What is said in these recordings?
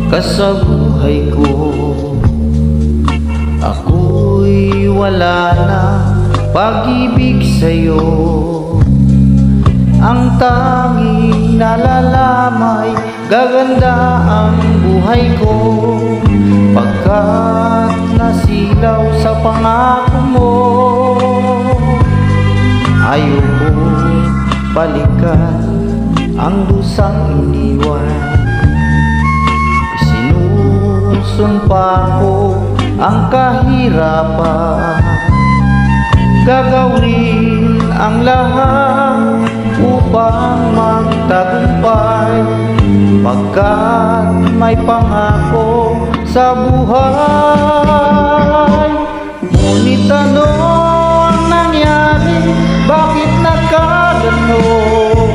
ka sa buhay ko. Ako'y wala na pag-ibig sa'yo. Ang tanging nalalamay, gaganda ang buhay ko, pagkat nasilaw sa pangako mo. Ayoko balikan ang dusang iniwan. Sinusumpa ko ang kahirapan, gagawin ang lahat upang magtagumpay, pagkat may pangako sa buhay. Ngunit ano ang nangyari? Bakit nagkaganon?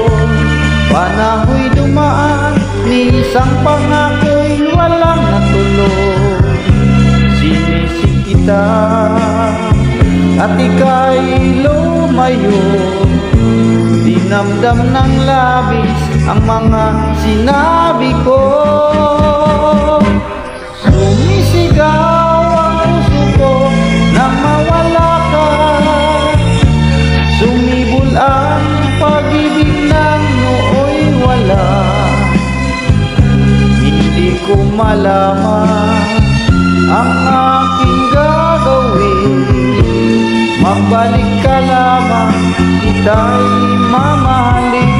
Panahoy dumaan, ni isang pangako'y walang natuloy. Sinisig kita at ika'y lumayo, dinamdam ng labis ang mga sinabi ko. Sumisigaw ang puso ko nang mawala ka, sumibol ang pag-ibig nang nooy wala. Hindi ko malaman ang aking gagawin, magbalik ka lamang, kita'y mamahalin.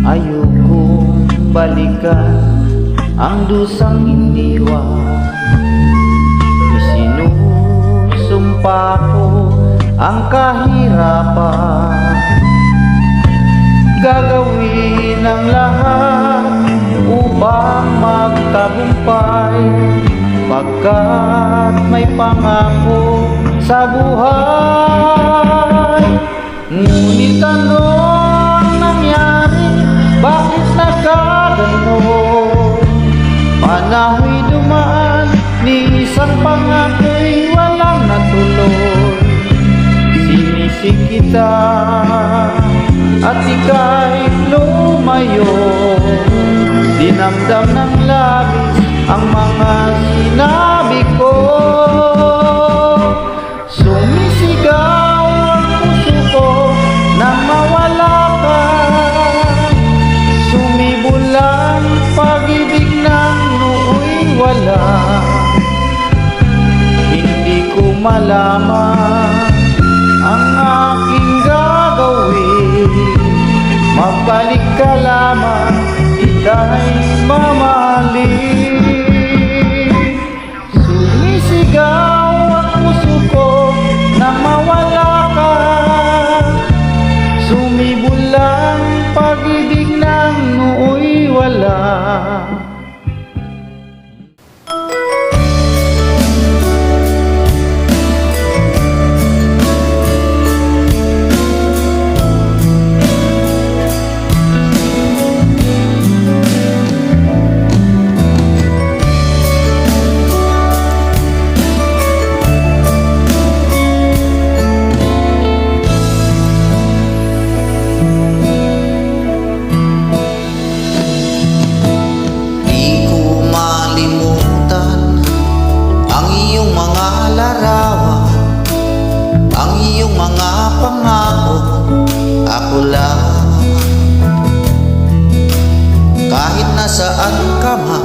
Ayokong balikan ang dusang iniwan. Isinusumpa ko ang kahirapan, gagawin ang lahat upang magtagumpay, pagkat may pangako sa buhay. Ngunit ano ang nangyari? Bakit nagkaganon? Panahoy dumaan, ni isang pangako'y walang natuloy. Sinisig kita at ika'y lumayo, dinamdam ng labis ang mga sinabi ko. Sumisigaw ang puso ko nang mawala ka, sumibol ang pag-ibig nang nooy wala. Hindi ko malaman ang aking gagawin, magbalik ka lamang, ika'y mamahalin. Sumisigaw ang puso ko nang mawala ka, sumibol ang pag-ibig nang nooy wala. Kahit nasaan ka man,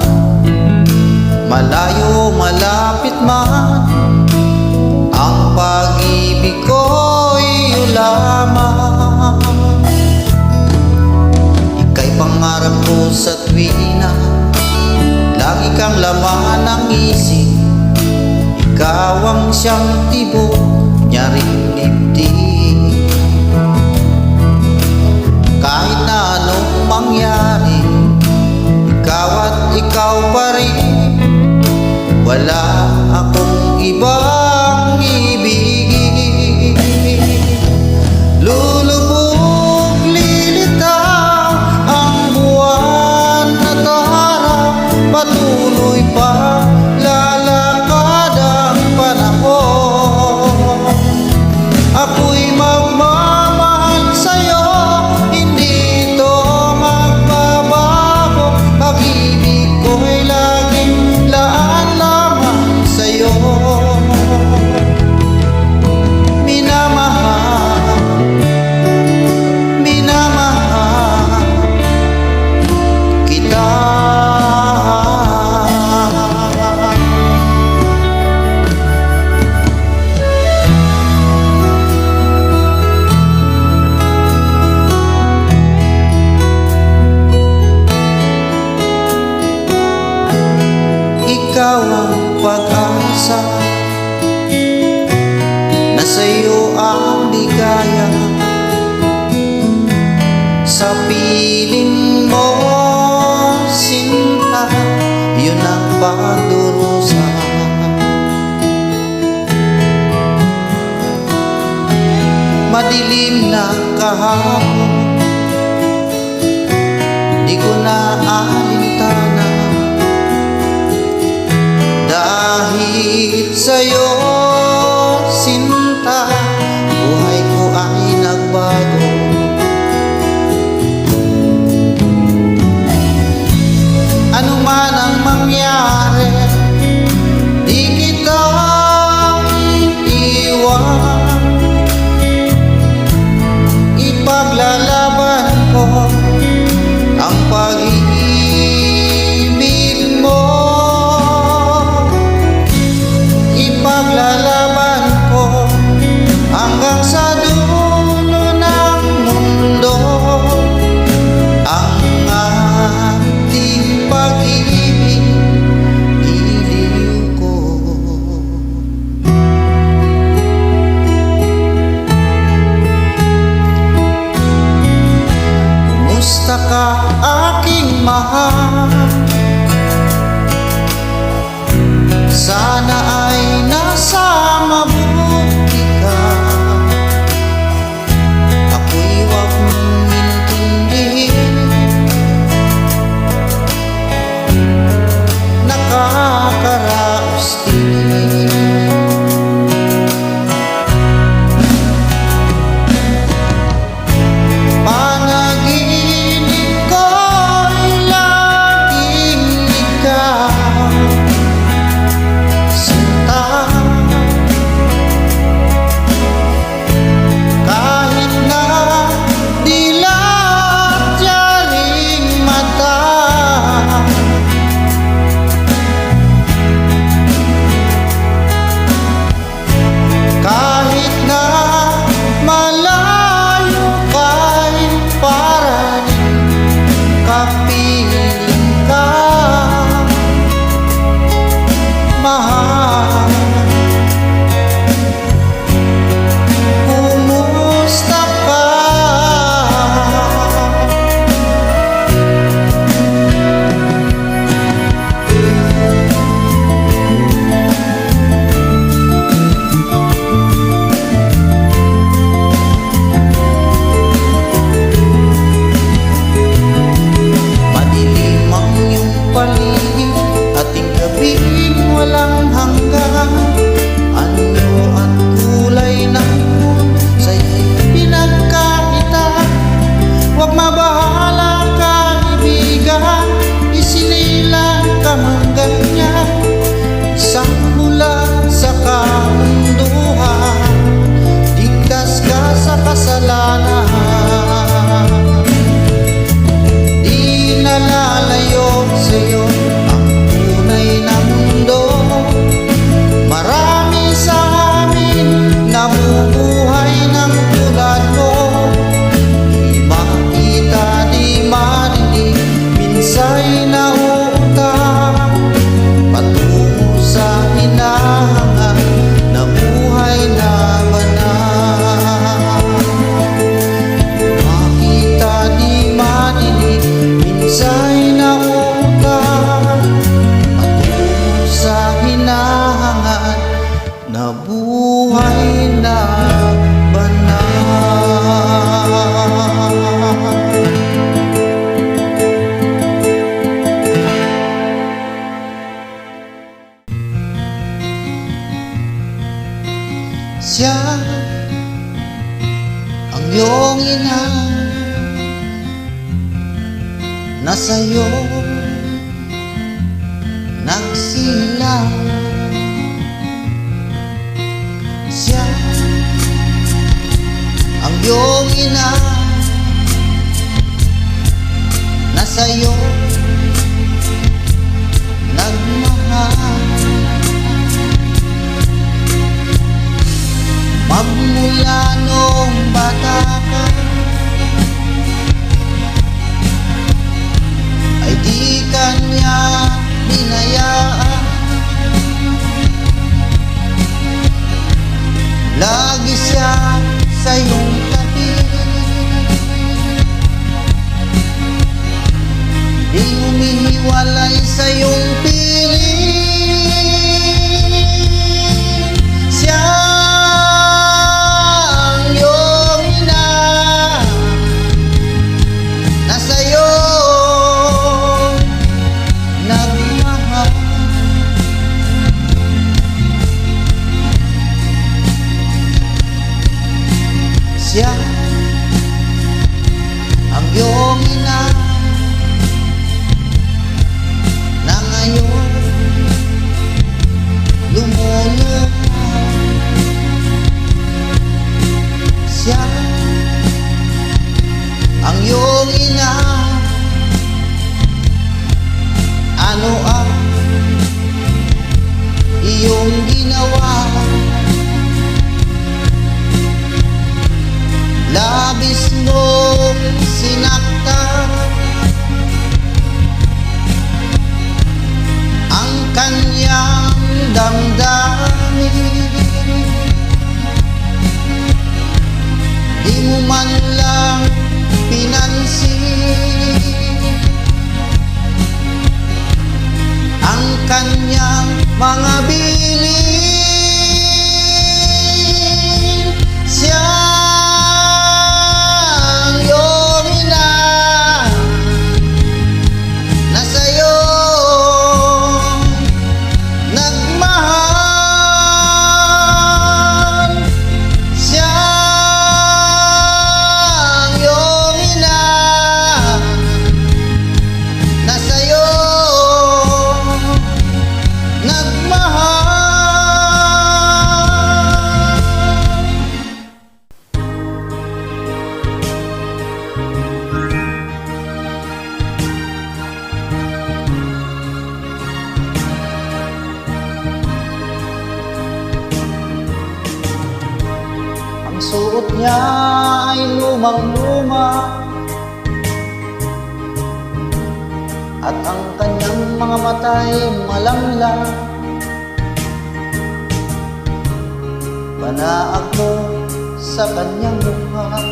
malayo malapit man, ang pag-ibig ko'y iyo lamang. Ika'y pangarap ko sa tuwina, lagi kang laman ng isip. Ikaw ang siyang tibok, nyaring dibdib. Kahit na anong mangyari, ikaw at ikaw pa rin. Wala akong ibang ibigin. patuloy pa lalakad ang panahon. Ako'y magmamahal sa'yo, hindi ito magbabago. Pag-ibig ko'y laging laan lamang sa'yo. Minamahal, minamahal kita. Ikaw ang pag-asa, na sa'yo ang ligaya. Sa piling mo, sinta, yun ang pagdurusa. Madilim na kahapon, di ko na alintana. Dahil sa'yo, sinta, buhay ko ay nagbago. Ano man ang mangyari, di kita iiwan. Ipaglalaban ko ang pag-ibig mo. Ipaglalaban ko hanggang sa dulo ng mundo ang ating pag-ibig, giliw ko. Kumusta ka, aking mahal? Sana ay nasa mabuti ka. Ako'y huwag mong intindihin. sa'yo nagsilang. Siya ang iyong ina na sa'yo nagmahal. Magmula nung bata ka ay di kanya binayaan. Lagi siya sa iyong tabi, di humihiwalay sa iyong piling. Siya ang iyong ina na sa'yo nagmahal. Siya ang iyong ina na ngayon lumuluha. Siya ang iyong ina, ano ang iyong ginawa? Labis mong sinaktan ang kanyang damdamin. Di mo man lang pinansin ang kanyang mga bilin. Siya suot niya ay lumang-luma at ang kanyang mga mata'y malanglang. Panaag mo sa kanyang mukha ang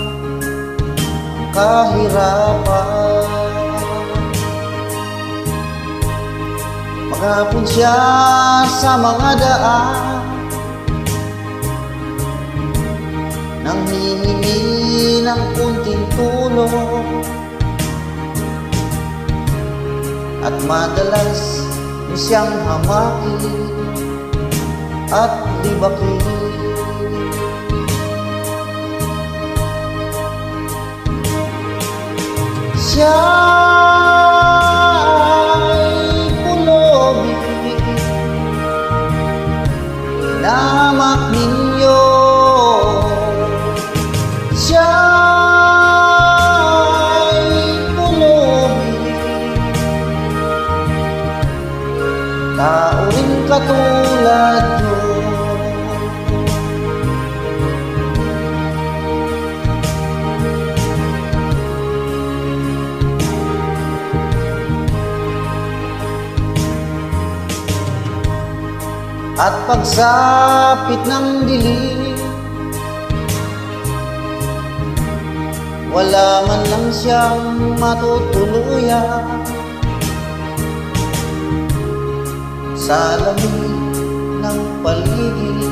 kahirapan. Maghapon siya sa mga daan, nang hihingi ng kunting tulong, at madalas niya siyang hamakin at libakin. Siya ay pulobig, namak ninyo. Tao rin katulad nyo, at pagsapit ng dilim, wala man lang siyang matutuluyan. Sa lamig ng paligid,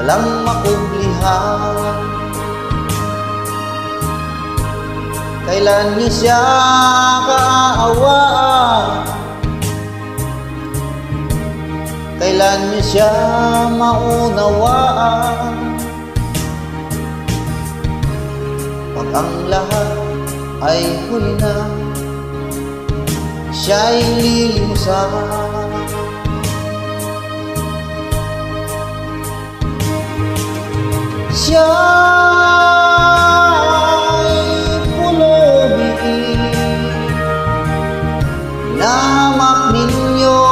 walang makublihan. Kailan niya siya kaaawaan? Kailan niya siya maunawaan? Pag ang lahat ay huli na, siya'y lilimusan. Siya'y pulubi, namak ninyo.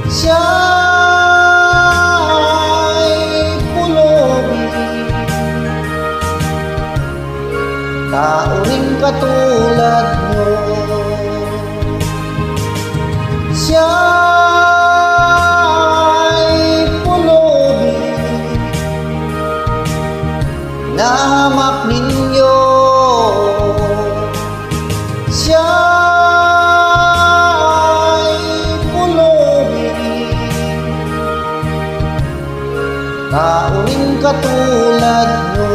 Siya'y pulubi, tao ring katulad mo. Siya'y pulubi, namak ninyo. Siya'y pulubi, tao ring katulad mo.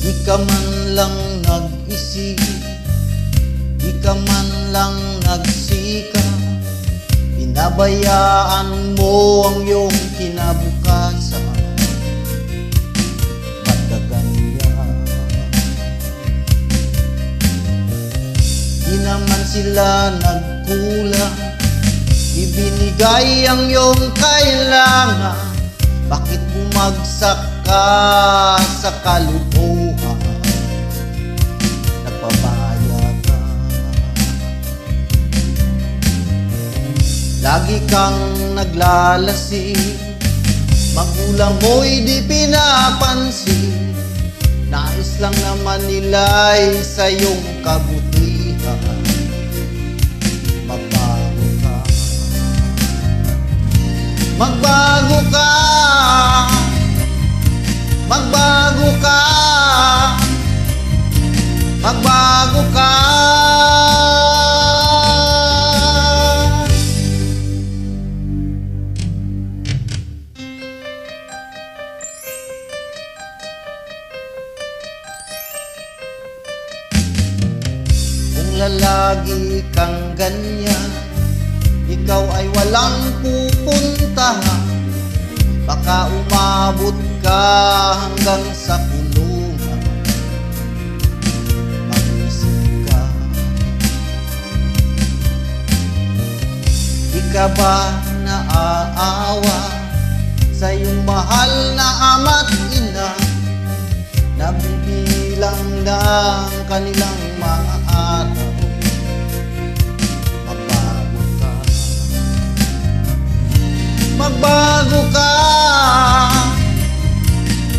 Di ka man lang nag-isip, di ka man lang nagsika, pinabayaan mo ang iyong kinabukasan. Ba't ka ganyan? Di naman sila nagkulang, ibinigay ang iyong kailangan. Bakit bumagsak ka sa kalukuhan? Nagpapaya ka, lagi kang naglalasing, magulang mo'y di pinapansin. Nais lang naman nila'y sa iyong kabutihan. Magbago ka, magbago ka, magbago ka, magbago ka. Kung lalagi kang ganyan, ikaw ay walang pupuntahan. Baka umabot ka hanggang sa kulungan. Mag-isip ka, di ka ba naaawa sa iyong mahal na ama't ina? Nabibilang ng kanilang mga araw. Magbago ka,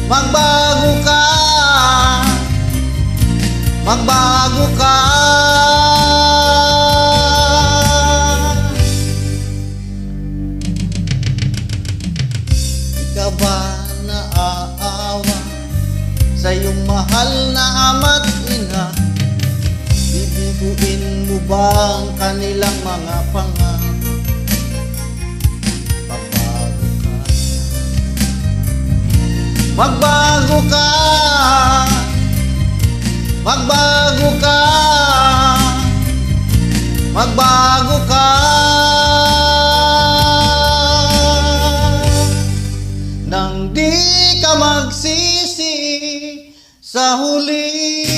magbago ka, magbago ka. Di ka ba naaawa sa iyong mahal na ama't ina? Bibiguin mo ba ang kanilang mga pangarap? Magbago ka, magbago ka, magbago ka. Nang di ka magsisi sa huli.